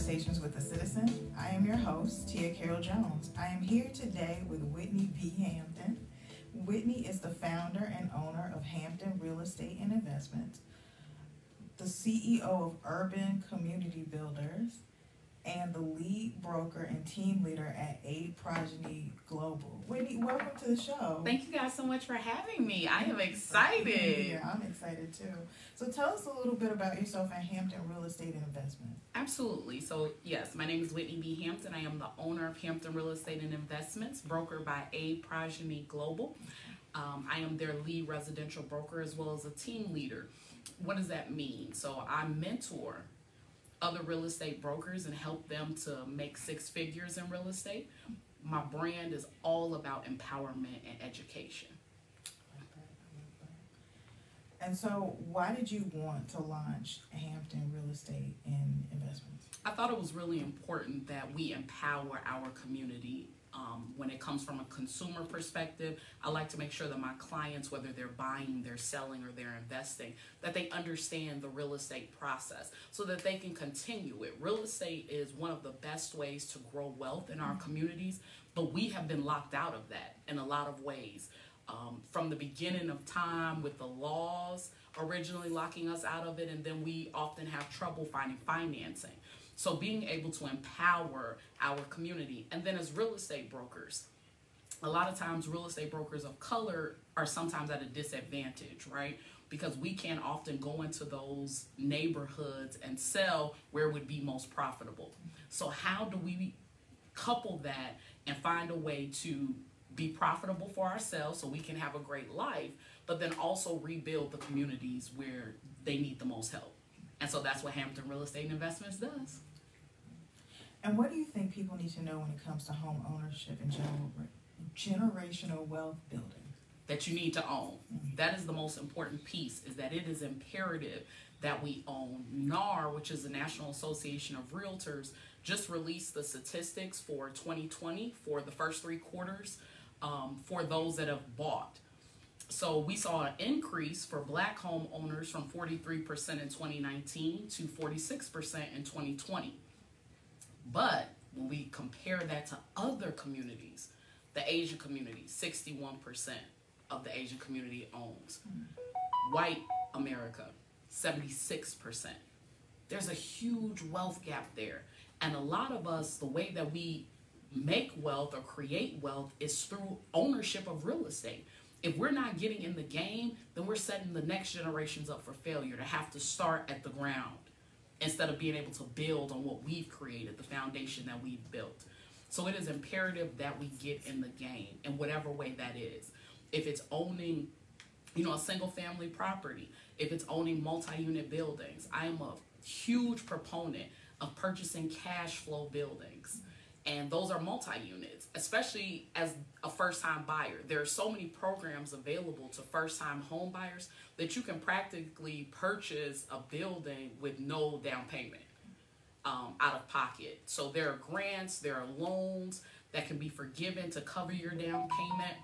Conversations with a Citizen. I am your host, Tia Carroll Jones. I am here today with Whitney B. Hampton. Whitney is the founder and owner of Hampton Real Estate and Investments, the CEO of Urban Community Builders, and the lead broker and team leader at A Progeny Global. Whitney, welcome to the show. Thank you guys so much for having me. I am excited. Yeah, I'm excited too. So tell us a little bit about yourself and Hampton Real Estate and Investments. Absolutely. So yes, my name is Whitney B. Hampton. I am the owner of Hampton Real Estate and Investments, broker by A Progeny Global. I am their lead residential broker as well as a team leader. What does that mean? So I mentor other real estate brokers and help them to make six figures in real estate. My brand is all about empowerment and education. And so why did you want to launch Hampton Real Estate and Investments? I thought it was really important that we empower our community. When it comes from a consumer perspective, I like to make sure that my clients, whether they're buying, they're selling, or they're investing, that they understand the real estate process so that they can continue it. Real estate is one of the best ways to grow wealth in our communities, but we have been locked out of that in a lot of ways. From the beginning of time with the laws originally locking us out of it, and then we often have trouble finding financing. So being able to empower our community. And then as real estate brokers, a lot of times real estate brokers of color are sometimes at a disadvantage, right? Because we can't often go into those neighborhoods and sell where it would be most profitable. So how do we couple that and find a way to be profitable for ourselves so we can have a great life, but then also rebuild the communities where they need the most help? And so that's what Hampton Real Estate and Investments does. And what do you think people need to know when it comes to home ownership and generational wealth building? That you need to own. That is the most important piece, is that it is imperative that we own. NAR, which is the National Association of Realtors, just released the statistics for 2020 for the first 3 quarters for those that have bought. So we saw an increase for black home owners from 43% in 2019 to 46% in 2020. But when we compare that to other communities, the Asian community, 61% of the Asian community owns. White America, 76%. There's a huge wealth gap there. And a lot of us, the way that we make wealth or create wealth is through ownership of real estate. If we're not getting in the game, then we're setting the next generations up for failure, to have to start at the ground instead of being able to build on what we've created, the foundation that we've built. So it is imperative that we get in the game in whatever way that is. If it's owning, a single family property, if it's owning multi-unit buildings, I am a huge proponent of purchasing cash flow buildings. And those are multi-units, especially as a first-time buyer. There are so many programs available to first-time home buyers that you can practically purchase a building with no down payment out of pocket. So there are grants, there are loans that can be forgiven to cover your down payment.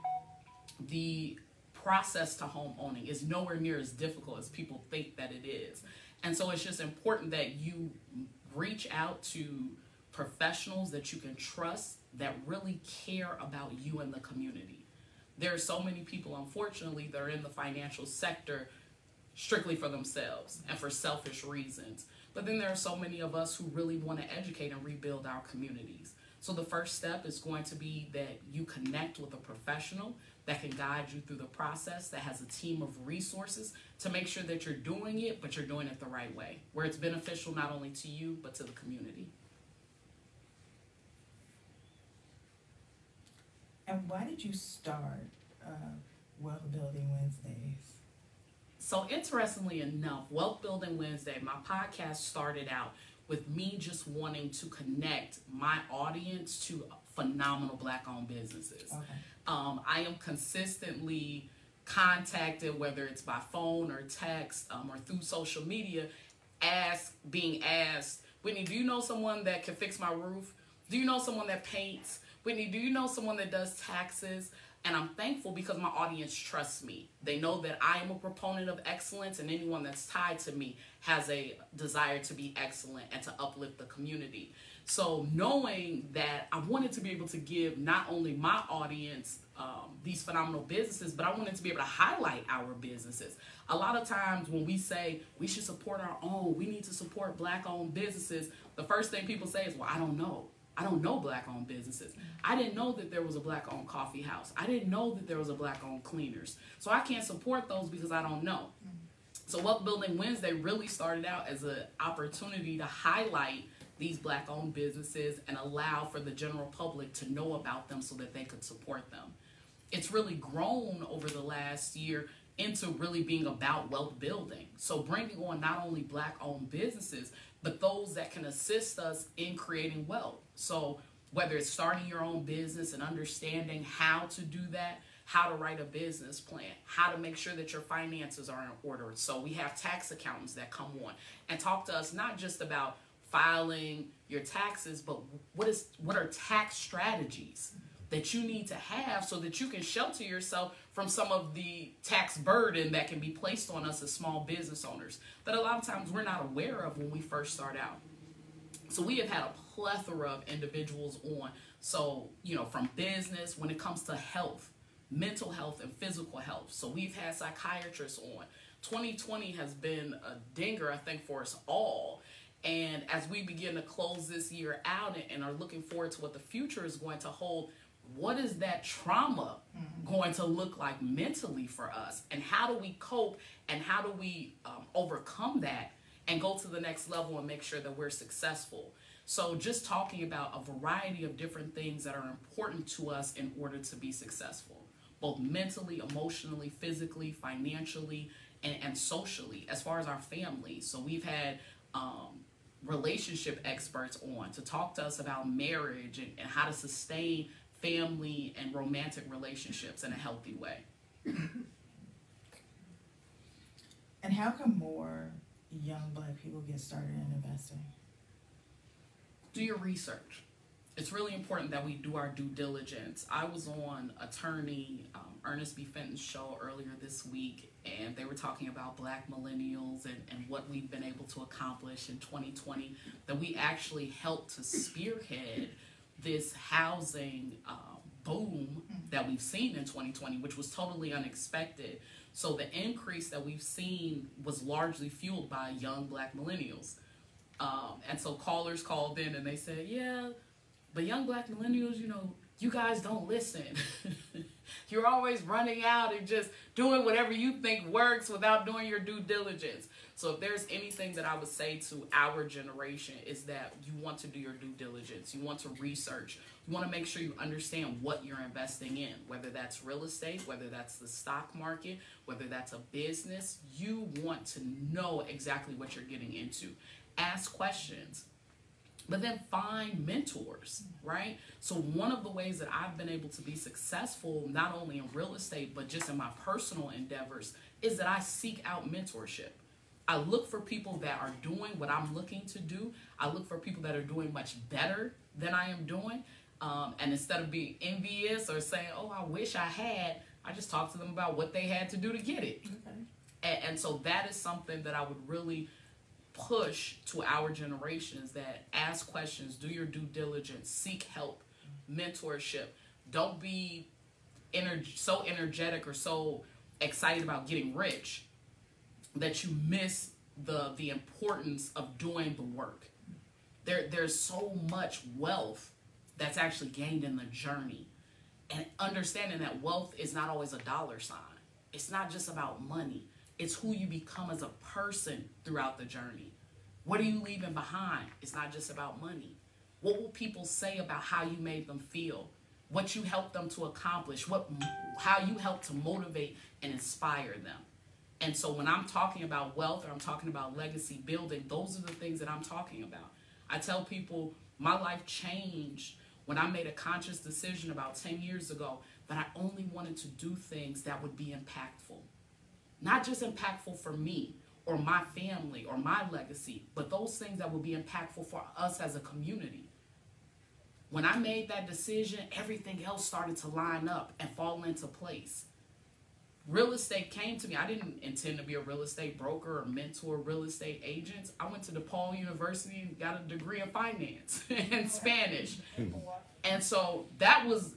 The process to home owning is nowhere near as difficult as people think that it is. And so it's just important that you reach out to professionals that you can trust, that really care about you and the community. There are so many people, unfortunately, that are in the financial sector strictly for themselves and for selfish reasons. But then there are so many of us who really want to educate and rebuild our communities. So the first step is going to be that you connect with a professional that can guide you through the process, that has a team of resources to make sure that you're doing it, but you're doing it the right way, where it's beneficial not only to you, but to the community. And why did you start Wealth Building Wednesdays? So interestingly enough, Wealth Building Wednesday, my podcast started out with me just wanting to connect my audience to phenomenal Black-owned businesses. Okay. I am consistently contacted, whether it's by phone or text or through social media, being asked, Whitney, do you know someone that can fix my roof? Do you know someone that paints? Whitney, do you know someone that does taxes? And I'm thankful because my audience trusts me. They know that I am a proponent of excellence, and anyone that's tied to me has a desire to be excellent and to uplift the community. So knowing that, I wanted to be able to give not only my audience these phenomenal businesses, but I wanted to be able to highlight our businesses. A lot of times when we say we should support our own, we need to support Black-owned businesses, the first thing people say is, well, I don't know. I don't know Black-owned businesses. I didn't know that there was a Black-owned coffee house. I didn't know that there was a Black-owned cleaners. So I can't support those because I don't know. So Wealth Building Wednesday really started out as an opportunity to highlight these Black-owned businesses and allow for the general public to know about them so that they could support them. It's really grown over the last year into really being about wealth building. So bringing on not only Black-owned businesses, but those that can assist us in creating wealth. So whether it's starting your own business and understanding how to do that, how to write a business plan, how to make sure that your finances are in order. So we have tax accountants that come on and talk to us not just about filing your taxes, but what are tax strategies that you need to have so that you can shelter yourself from some of the tax burden that can be placed on us as small business owners that a lot of times we're not aware of when we first start out. So we have had a plethora of individuals on. So, from business, when it comes to health, mental health and physical health. So we've had psychiatrists on. 2020 has been a dinger, I think, for us all. And as we begin to close this year out and are looking forward to what the future is going to hold, what is that trauma going to look like mentally for us? And how do we cope and how do we overcome that and go to the next level and make sure that we're successful? So just talking about a variety of different things that are important to us in order to be successful, both mentally, emotionally, physically, financially, and socially, as far as our family. So we've had relationship experts on to talk to us about marriage and how to sustain family and romantic relationships in a healthy way. And how can more young Black people get started in investing? Do your research. It's really important that we do our due diligence. I was on attorney Ernest B. Fenton's show earlier this week, and they were talking about Black millennials and what we've been able to accomplish in 2020, that we actually helped to spearhead this housing boom that we've seen in 2020, which was totally unexpected. So the increase that we've seen was largely fueled by young Black millennials. And so callers called in and they said, yeah, but young Black millennials, you guys don't listen. You're always running out and just doing whatever you think works without doing your due diligence. So if there's anything that I would say to our generation is that you want to do your due diligence. You want to research. You want to make sure you understand what you're investing in, whether that's real estate, whether that's the stock market, whether that's a business. You want to know exactly what you're getting into. Ask questions. But then find mentors, right? So one of the ways that I've been able to be successful, not only in real estate, but just in my personal endeavors, is that I seek out mentorship. I look for people that are doing what I'm looking to do. I look for people that are doing much better than I am doing. And instead of being envious or saying, oh, I wish I had, I just talk to them about what they had to do to get it. Okay. And so that is something that I would really push to our generations, that ask questions, do your due diligence, seek help, mentorship. Don't be so energetic or so excited about getting rich that you miss the importance of doing the work. There's so much wealth that's actually gained in the journey, and understanding that wealth is not always a dollar sign. It's not just about money. It's who you become as a person throughout the journey. What are you leaving behind? It's not just about money. What will people say about how you made them feel? What you helped them to accomplish? How you helped to motivate and inspire them? And so when I'm talking about wealth or I'm talking about legacy building, those are the things that I'm talking about. I tell people my life changed when I made a conscious decision about 10 years ago that I only wanted to do things that would be impactful. Not just impactful for me or my family or my legacy, but those things that will be impactful for us as a community. When I made that decision, everything else started to line up and fall into place. Real estate came to me. I didn't intend to be a real estate broker or mentor real estate agents. I went to DePaul University and got a degree in finance and Spanish. And so that was,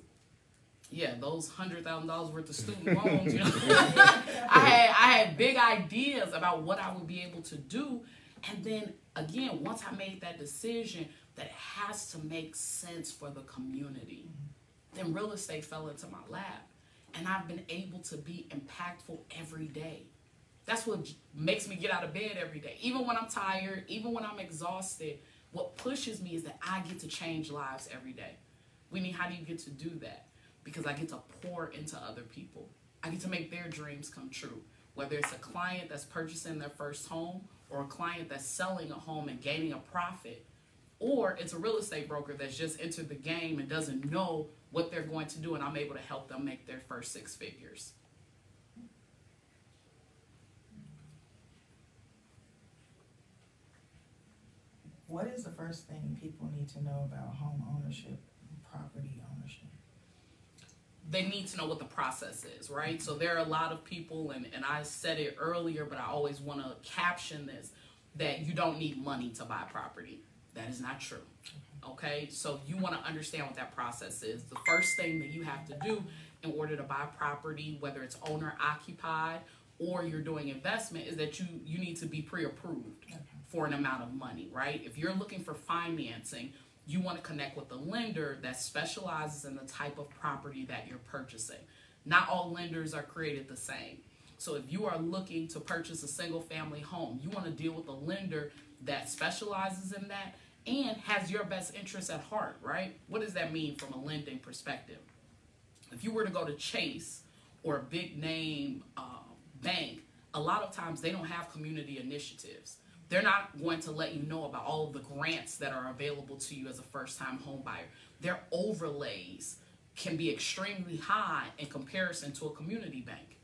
those $100,000 worth of student loans, you know. I had big ideas about what I would be able to do. And then again, once I made that decision that it has to make sense for the community, then real estate fell into my lap. And I've been able to be impactful every day. That's what makes me get out of bed every day. Even when I'm tired, even when I'm exhausted, what pushes me is that I get to change lives every day. Whitney, how do you get to do that? Because I get to pour into other people. I get to make their dreams come true. Whether it's a client that's purchasing their first home, or a client that's selling a home and gaining a profit, or it's a real estate broker that's just entered the game and doesn't know what they're going to do, and I'm able to help them make their first 6 figures. What is the first thing people need to know about home ownership, property ownership? They need to know what the process is, right? So there are a lot of people, and I said it earlier, but I always want to caption this, that you don't need money to buy property. That is not true. Okay, so you want to understand what that process is. The first thing that you have to do in order to buy property, whether it's owner occupied or you're doing investment, is that you need to be pre-approved for an amount of money, right? If you're looking for financing, you want to connect with a lender that specializes in the type of property that you're purchasing. Not all lenders are created the same. So if you are looking to purchase a single family home, you want to deal with a lender that specializes in that and has your best interest at heart, right? What does that mean from a lending perspective? If you were to go to Chase or a big name bank, a lot of times they don't have community initiatives. They're not going to let you know about all of the grants that are available to you as a first-time home buyer. Their overlays can be extremely high in comparison to a community bank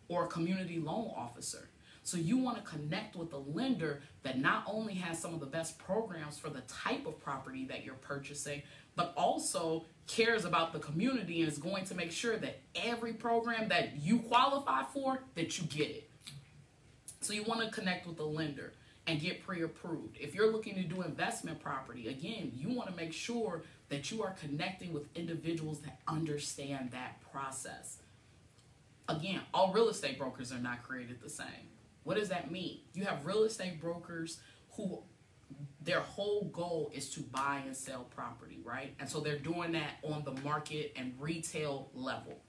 or a community loan officer. So you want to connect with a lender that not only has some of the best programs for the type of property that you're purchasing, but also cares about the community and is going to make sure that every program that you qualify for, that you get it. So you want to connect with a lender and get pre-approved. If you're looking to do investment property, again, you want to make sure that you are connecting with individuals that understand that process. Again, all real estate brokers are not created the same. What does that mean? You have real estate brokers who their whole goal is to buy and sell property, right? And so they're doing that on the market and retail level.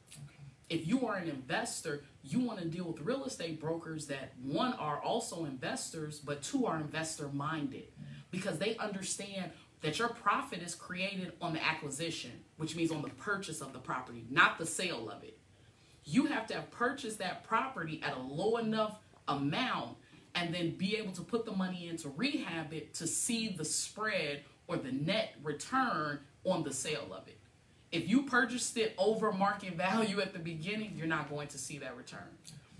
If you are an investor, you want to deal with real estate brokers that, one, are also investors, but two, are investor minded, because they understand that your profit is created on the acquisition, which means on the purchase of the property, not the sale of it. You have to have purchased that property at a low enough amount and then be able to put the money in to rehab it to see the spread or the net return on the sale of it. If you purchased it over market value at the beginning, you're not going to see that return.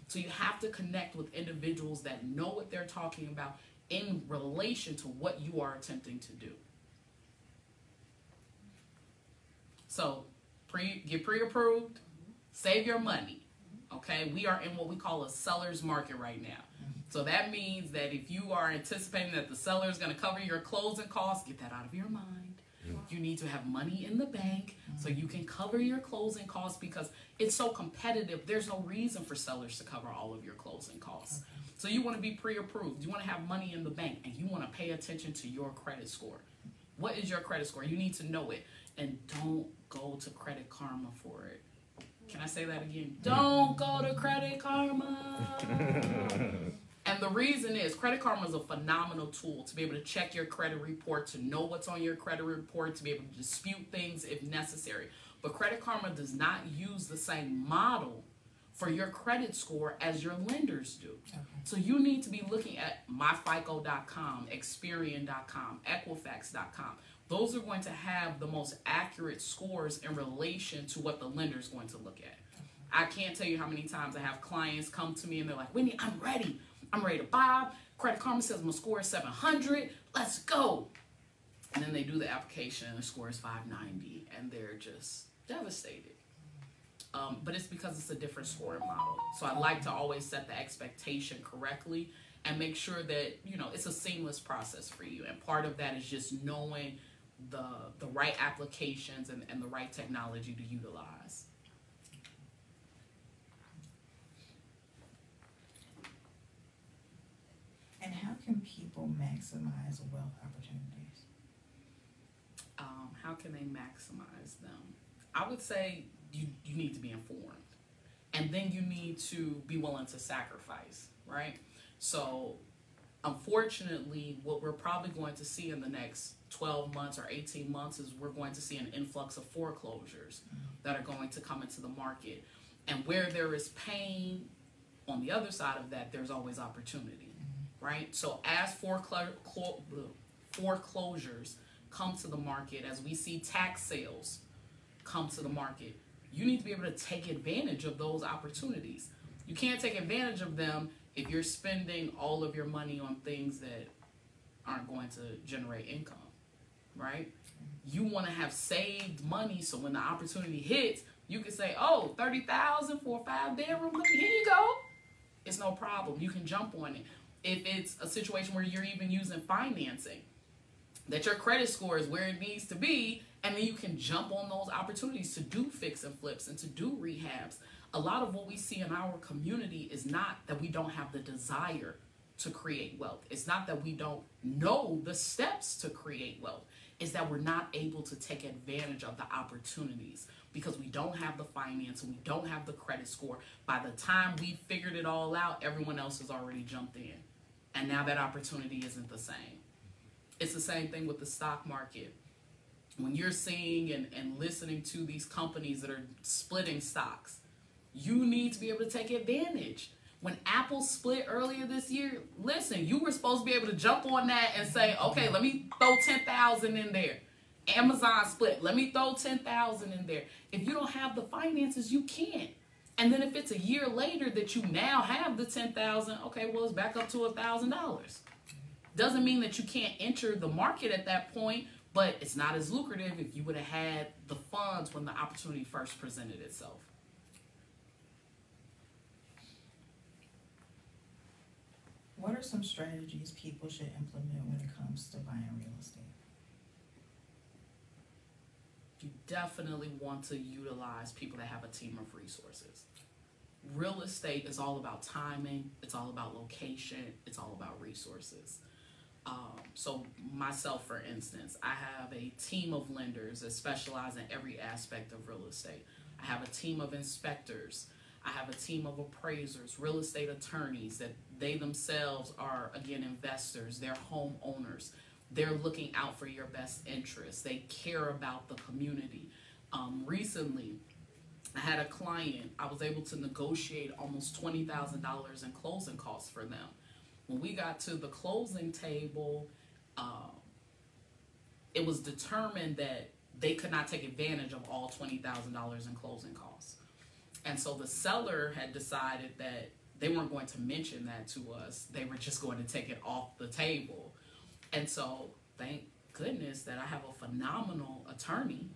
So you have to connect with individuals that know what they're talking about in relation to what you are attempting to do. So get pre-approved, save your money. Okay, we are in what we call a seller's market right now. So that means that if you are anticipating that the seller is going to cover your closing costs, get that out of your mind. You need to have money in the bank so you can cover your closing costs, because it's so competitive. There's no reason for sellers to cover all of your closing costs. So you want to be pre-approved. You want to have money in the bank, and you want to pay attention to your credit score. What is your credit score? You need to know it. And don't go to Credit Karma for it. Can I say that again? Don't go to Credit Karma. And the reason is, Credit Karma is a phenomenal tool to be able to check your credit report, to know what's on your credit report, to be able to dispute things if necessary. But Credit Karma does not use the same model for your credit score as your lenders do. So you need to be looking at myfico.com, Experian.com, Equifax.com. Those are going to have the most accurate scores in relation to what the lender is going to look at. I can't tell you how many times I have clients come to me and they're like, Whitney, I'm ready. I'm ready to buy. Credit Karma says my score is 700. Let's go. And then then they do the application and the score is 590 and they're just devastated. But it's because it's a different scoring model. So I like to always set the expectation correctly and make sure that, you know, it's a seamless process for you. And part of that is just knowing the right applications and the right technology to utilize. And how can people maximize wealth opportunities? How can they maximize them? I would say you need to be informed. And then you need to be willing to sacrifice, right? So unfortunately, what we're probably going to see in the next 12 months or 18 months is we're going to see an influx of foreclosures that are going to come into the market. And where there is pain, on the other side of that, there's always opportunity, right? So as foreclosures come to the market, as we see tax sales come to the market, you need to be able to take advantage of those opportunities. You can't take advantage of them if you're spending all of your money on things that aren't going to generate income, right? You want to have saved money so when the opportunity hits, you can say, oh, $30,000 for a 5-bedroom, here you go. It's no problem. You can jump on it. If it's a situation where you're even using financing, that your credit score is where it needs to be, and then you can jump on those opportunities to do fix and flips and to do rehabs. A lot of what we see in our community is not that we don't have the desire to create wealth. It's not that we don't know the steps to create wealth. It's that we're not able to take advantage of the opportunities because we don't have the finance and we don't have the credit score. By the time we figured it all out, everyone else has already jumped in. And now that opportunity isn't the same. It's the same thing with the stock market. When you're seeing and listening to these companies that are splitting stocks, you need to be able to take advantage. When Apple split earlier this year, listen, you were supposed to be able to jump on that and say, okay, let me throw 10,000 in there. Amazon split, let me throw 10,000 in there. If you don't have the finances, you can't. And then if it's a year later that you now have the 10,000, okay, well, it's back up to $1,000. Doesn't mean that you can't enter the market at that point, but it's not as lucrative if you would have had the funds when the opportunity first presented itself. What are some strategies people should implement when it comes to buying real estate? You definitely want to utilize people that have a team of resources. Real estate is all about timing, it's all about location, it's all about resources. So myself, for instance, I have a team of lenders that specialize in every aspect of real estate. I have a team of inspectors. I have a team of appraisers, real estate attorneys that they themselves are, again, investors. They're homeowners. They're looking out for your best interests. They care about the community. Recently, I had a client, I was able to negotiate almost $20,000 in closing costs for them. When we got to the closing table, it was determined that they could not take advantage of all $20,000 in closing costs. And so the seller had decided that they weren't going to mention that to us. They were just going to take it off the table. And so thank goodness that I have a phenomenal attorney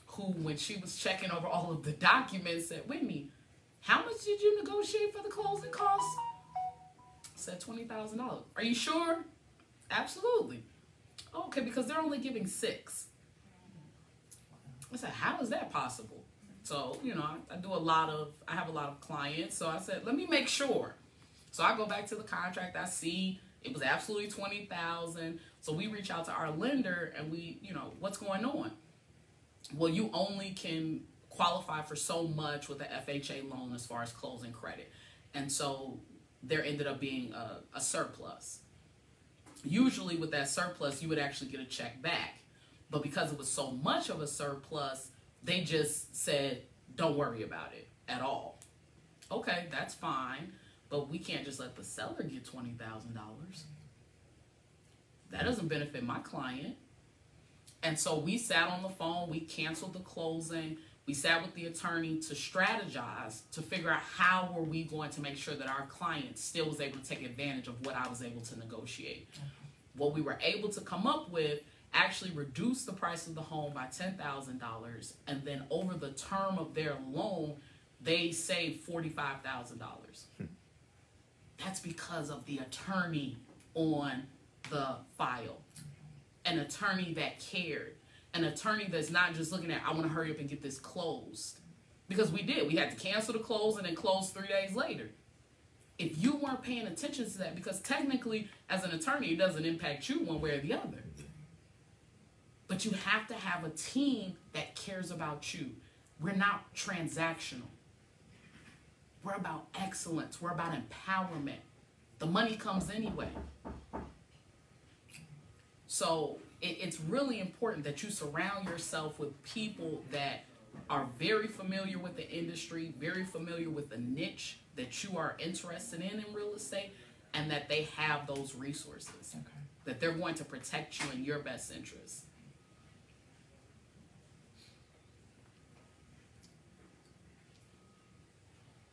who, when she was checking over all of the documents, said, Whitney, how much did you negotiate for the closing costs? I said $20,000. Are you sure? Absolutely. Okay, because they're only giving 6. I said, how is that possible? So, you know, I have a lot of clients. So I said, let me make sure. So I go back to the contract. I see it was absolutely $20,000. So we reach out to our lender and we, you know, what's going on? Well, you only can qualify for so much with the FHA loan as far as closing credit. And so there ended up being a surplus. Usually with that surplus, you would actually get a check back. But because it was so much of a surplus, they just said, don't worry about it at all. Okay, that's fine, but we can't just let the seller get $20,000. That doesn't benefit my client. And so we sat on the phone, we canceled the closing, we sat with the attorney to strategize, to figure out how were we going to make sure that our client still was able to take advantage of what I was able to negotiate. What we were able to come up with actually reduce the price of the home by $10,000, and then over the term of their loan, they save $45,000. That's because of the attorney on the file, an attorney that cared, an attorney that's not just looking at, I want to hurry up and get this closed. Because we did. We had to cancel the close and then close 3 days later. If you weren't paying attention to that, because technically, as an attorney, it doesn't impact you one way or the other. But you have to have a team that cares about you. We're not transactional. We're about excellence. We're about empowerment. The money comes anyway. So it's really important that you surround yourself with people that are very familiar with the industry, very familiar with the niche that you are interested in real estate, and that they have those resources, that they're going to protect you in your best interest.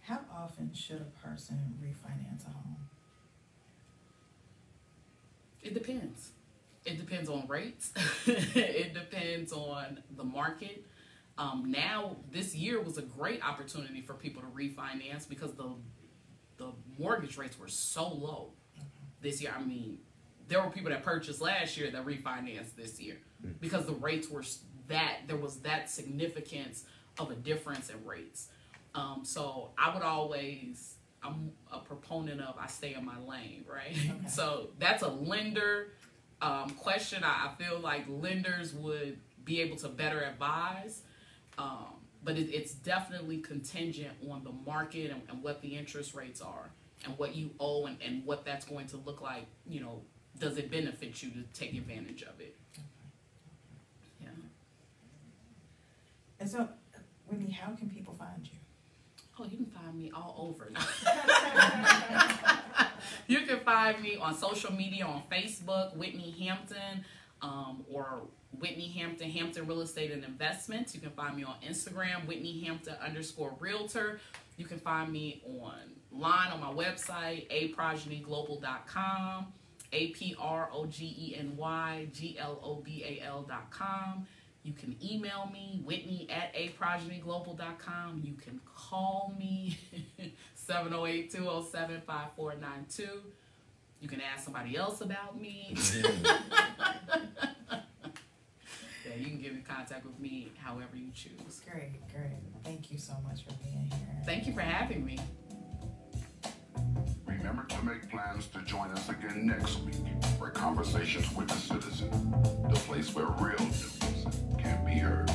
How often should a person refinance a home? It depends. It depends on rates. It depends on the market. Now, this year was a great opportunity for people to refinance because the mortgage rates were so low this year. I mean, there were people that purchased last year that refinanced this year because the rates were there was that significance of a difference in rates. So I'm a proponent of I stay in my lane, right? Okay. So that's a lender question. I feel like lenders would be able to better advise. But it's definitely contingent on the market and what the interest rates are and what you owe and what that's going to look like. You know, does it benefit you to take advantage of it? Yeah. And so, Whitney, how can people find you? Oh, you can find me all over. You can find me on social media on Facebook, Whitney Hampton, or Whitney Hampton, Hampton Real Estate and Investments. You can find me on Instagram, Whitney Hampton _realtor. You can find me online on my website, aprogeniglobal.com, APROGENYGLOBAL.com. You can email me, Whitney@aprogeniglobal.com. You can call me, 708-207-5492. You can ask somebody else about me. Yeah, you can get in contact with me however you choose. Great. Thank you so much for being here. Thank you for having me. Remember to make plans to join us again next week for Conversations with the Citizen, the place where real news can be heard.